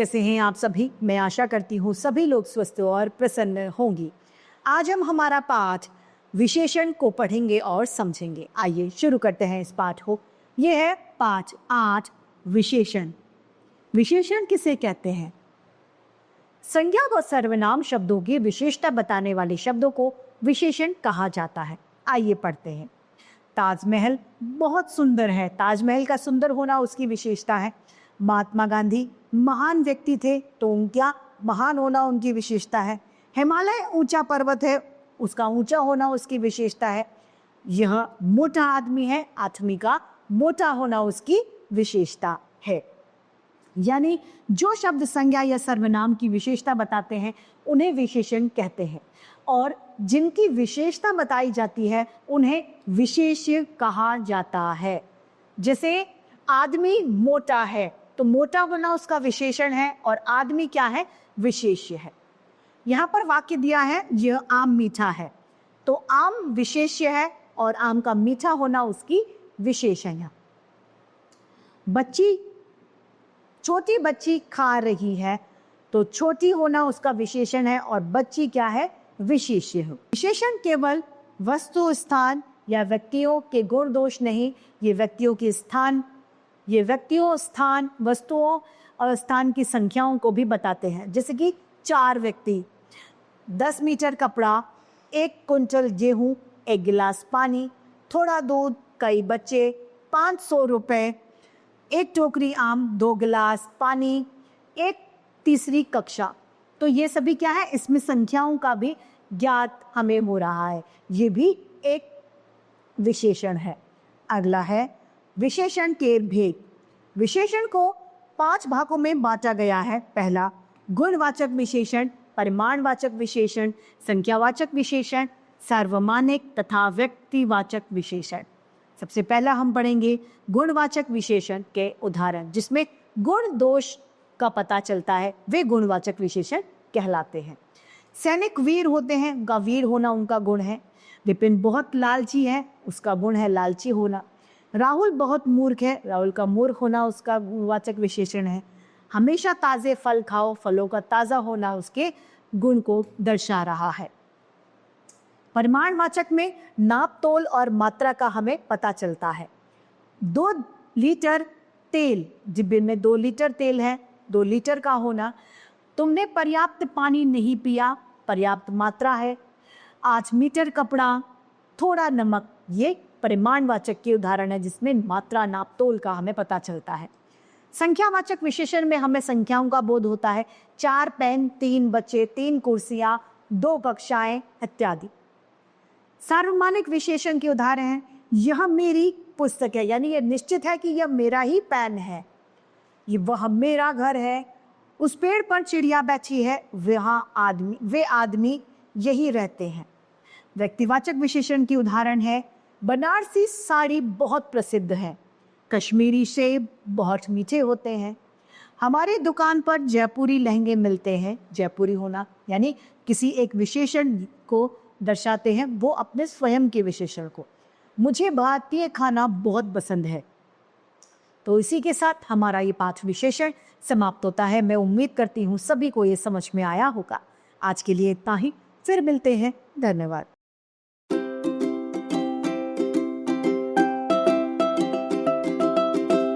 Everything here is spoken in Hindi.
कैसे हैं आप सभी? मैं आशा करती हूँ सभी लोग स्वस्थ और प्रसन्न होंगी। आज हम हमारा पाठ विशेषण को पढ़ेंगे और समझेंगे। आइए शुरू करते हैं इस पाठ को। ये है पाठ 8 विशेषण। विशेषण किसे कहते हैं? संज्ञा व सर्वनाम शब्दों की विशेषता बताने वाले शब्दों को विशेषण कहा जाता है। आइए पढ़ते हैं। ताजमहल बहुत सुंदर है। ताजमहल का सुंदर होना उसकी विशेषता है। महात्मा गांधी महान व्यक्ति थे, तो उनका महान होना उनकी विशेषता है। हिमालय ऊंचा पर्वत है, उसका ऊंचा होना उसकी विशेषता है। यह मोटा आदमी है, आदमी का मोटा होना उसकी विशेषता है। यानी जो शब्द संज्ञा या सर्वनाम की विशेषता बताते हैं उन्हें विशेषण कहते हैं, और जिनकी विशेषता बताई जाती है उन्हें विशेष्य कहा जाता है। जैसे आदमी मोटा है, तो मोटा होना उसका विशेषण है, और आदमी क्या है? विशेष्य है। यहाँ पर वाक्य दिया है, यह आम मीठा है, तो आम विशेष्य है और आम का मीठा होना उसकी विशेषण है। छोटी बच्ची खा रही है, तो छोटी होना उसका विशेषण है, और बच्ची क्या है? विशेष्य है। विशेषण केवल वस्तु, स्थान या व्यक्तियों के गुण दोष नहीं, ये व्यक्तियों, स्थान, वस्तुओं और स्थान की संख्याओं को भी बताते हैं। जैसे कि 4 व्यक्ति, 10 मीटर कपड़ा, 1 कुंटल गेहूं, 1 गिलास पानी, थोड़ा दूध, कई बच्चे, 500 रुपए, 1 टोकरी आम, 2 गिलास पानी, 1 तीसरी कक्षा। तो ये सभी क्या है? इसमें संख्याओं का भी ज्ञात हमें हो रहा है। ये भी एक विशेषण है। अगला है विशेषण के भेद। विशेषण को 5 भागों में बांटा गया है। पहला, गुणवाचक विशेषण, परिमाणवाचक विशेषण, संख्यावाचक विशेषण, सार्वमानिक तथा व्यक्तिवाचक विशेषण। सबसे पहला हम पढ़ेंगे गुणवाचक विशेषण के उदाहरण, जिसमें गुण दोष का पता चलता है, वे गुणवाचक विशेषण कहलाते हैं। सैनिक वीर होते हैं, उनका वीर होना उनका गुण है। विपिन बहुत लालची है, उसका गुण है लालची होना। राहुल बहुत मूर्ख है, राहुल का मूर्ख होना उसका गुणवाचक विशेषण है। हमेशा ताजे फल खाओ, फलों का ताजा होना उसके गुण को दर्शा रहा है। परिमाणवाचक में नाप तोल और मात्रा का हमें पता चलता है। 2 लीटर तेल, डिब्बे में 2 लीटर तेल है, 2 लीटर का होना। तुमने पर्याप्त पानी नहीं पिया, पर्याप्त मात्रा है। 8 मीटर कपड़ा, थोड़ा नमक, ये परिमाणवाचक के उदाहरण है, जिसमें मात्रा, नाप तोल का हमें पता चलता है। संख्यावाचक विशेषण में हमें संख्याओं का बोध होता है। 4 पेन, 3 बच्चे, 3 कुर्सियां, 2 कक्षाएं इत्यादि। सार्वमानिक विशेषण के उदाहरण हैं, यह मेरी पुस्तक है, यानी यह निश्चित है कि यह मेरा ही पेन है। वह मेरा घर है, उस पेड़ पर चिड़िया बैठी है, वे आदमी यही रहते हैं। व्यक्तिवाचक विशेषण की उदाहरण है, बनारसी साड़ी बहुत प्रसिद्ध है, कश्मीरी सेब बहुत मीठे होते हैं, हमारी दुकान पर जयपुरी लहंगे मिलते हैं। जयपुरी होना यानी किसी एक विशेषण को दर्शाते हैं, वो अपने स्वयं के विशेषण को। मुझे भारतीय खाना बहुत पसंद है। तो इसी के साथ हमारा ये पाठ विशेषण समाप्त होता है। मैं उम्मीद करती हूँ सभी को ये समझ में आया होगा। आज के लिए इतना ही, फिर मिलते हैं। धन्यवाद।